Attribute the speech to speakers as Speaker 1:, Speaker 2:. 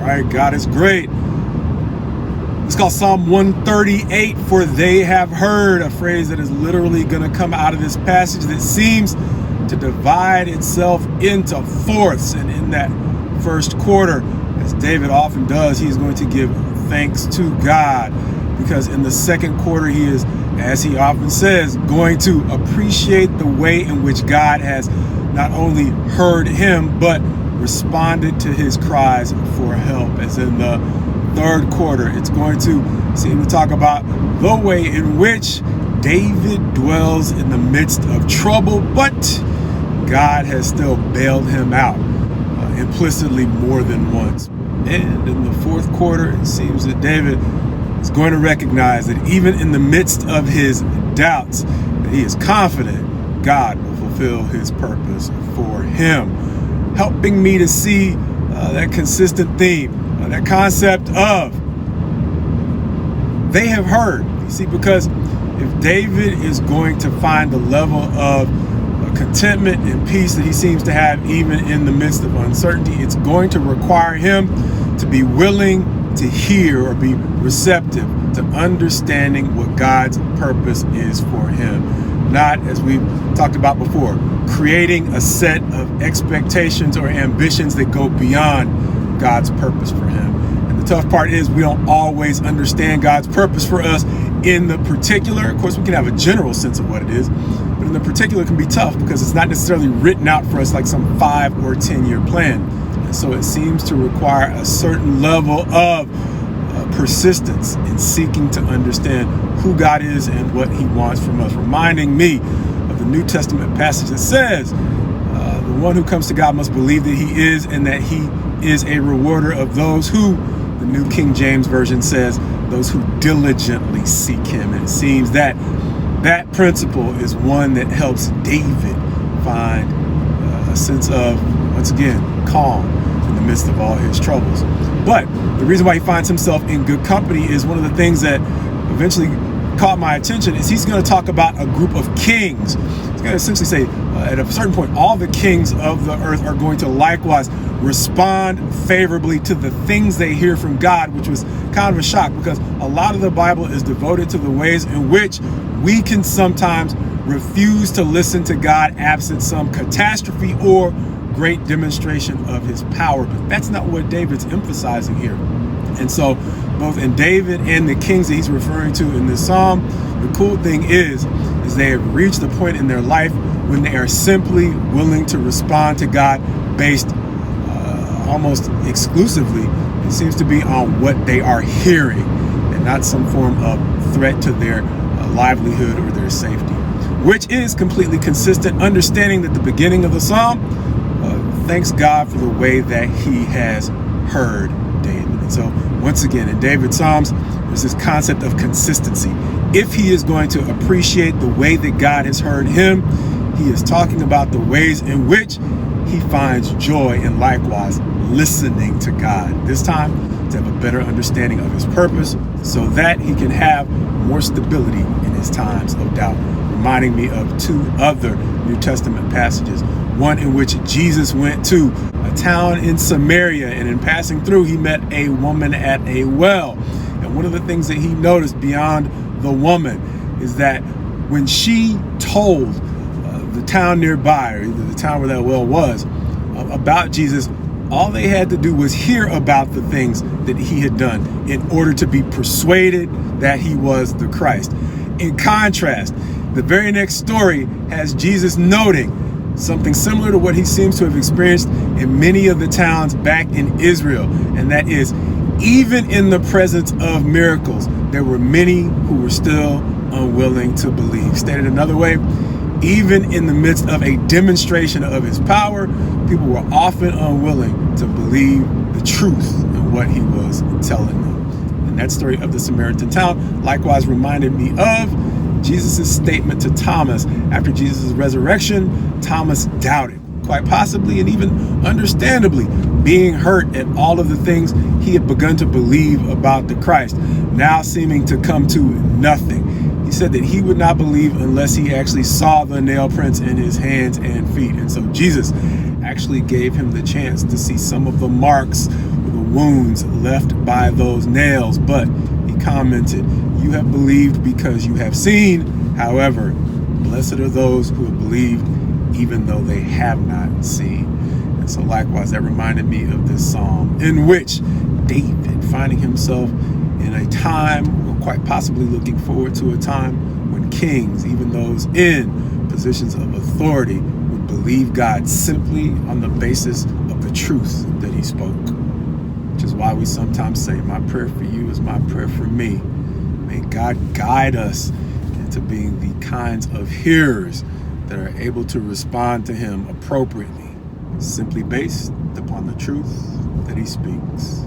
Speaker 1: right? God is great. It's called Psalm 138, for they have heard, a phrase that is literally going to come out of this passage that seems to divide itself into fourths. And in that first quarter, as David often does, he is going to give thanks to God, because in the second quarter, he is, as he often says, going to appreciate the way in which God has not only heard him, but responded to his cries for help. As in the third quarter, it's going to seem to talk about the way in which David dwells in the midst of trouble, but God has still bailed him out implicitly more than once. And in the fourth quarter, it seems that David is going to recognize that even in the midst of his doubts, that he is confident God will fulfill his purpose for him, helping me to see that consistent theme, that concept of they have heard. You see, because if David is going to find the level of contentment and peace that he seems to have even in the midst of uncertainty, it's going to require him to be willing to hear or be receptive to understanding what God's purpose is for him. Not, as we talked about before, creating a set of expectations or ambitions that go beyond God's purpose for him. And the tough part is we don't always understand God's purpose for us in the particular. Of course, we can have a general sense of what it is, but in the particular it can be tough because it's not necessarily written out for us like some 5 or 10-year plan. And so it seems to require a certain level of persistence in seeking to understand who God is and what he wants from us, reminding me of the New Testament passage that says the one who comes to God must believe that he is, and that he is a rewarder of those who, the New King James Version says, those who diligently seek him. And it seems that that principle is one that helps David find a sense of, once again, calm in the midst of all his troubles. But the reason why he finds himself in good company is one of the things that eventually caught my attention is he's going to talk about a group of kings. He's going to essentially say at a certain point, all the kings of the earth are going to likewise respond favorably to the things they hear from God, which was kind of a shock because a lot of the Bible is devoted to the ways in which we can sometimes refuse to listen to God absent some catastrophe or great demonstration of his power. But that's not what David's emphasizing here. And so both in David and the kings that he's referring to in this psalm, the cool thing is they have reached the point in their life when they are simply willing to respond to God based almost exclusively, it seems to be on what they are hearing and not some form of threat to their livelihood or their safety, which is completely consistent, understanding that the beginning of the psalm thanks God for the way that he has heard David. And so once again, in David's psalms, there's this concept of consistency. If he is going to appreciate the way that God has heard him, he is talking about the ways in which he finds joy in likewise listening to God, this time to have a better understanding of his purpose so that he can have more stability in his times of doubt. Reminding me of 2 other New Testament passages. One in which Jesus went to a town in Samaria, and in passing through, he met a woman at a well. And one of the things that he noticed beyond the woman is that when she told the town nearby, or the town where that well was, about Jesus, all they had to do was hear about the things that he had done in order to be persuaded that he was the Christ. In contrast, the very next story has Jesus noting something similar to what he seems to have experienced in many of the towns back in Israel. And that is, even in the presence of miracles, there were many who were still unwilling to believe. Stated another way, even in the midst of a demonstration of his power, people were often unwilling to believe the truth in what he was telling them. And that story of the Samaritan town likewise reminded me of Jesus' statement to Thomas after Jesus' resurrection. Thomas doubted, quite possibly and even understandably, being hurt at all of the things he had begun to believe about the Christ, now seeming to come to nothing. He said that he would not believe unless he actually saw the nail prints in his hands and feet. And so Jesus actually gave him the chance to see some of the marks, or the wounds left by those nails. But he commented, you have believed because you have seen. However, blessed are those who have believed even though they have not seen. And so likewise, that reminded me of this psalm in which David, finding himself in a time, or quite possibly looking forward to a time when kings, even those in positions of authority, would believe God simply on the basis of the truth that he spoke. Which is why we sometimes say, my prayer for you is my prayer for me. May God guide us into being the kinds of hearers that are able to respond to him appropriately, simply based upon the truth that he speaks.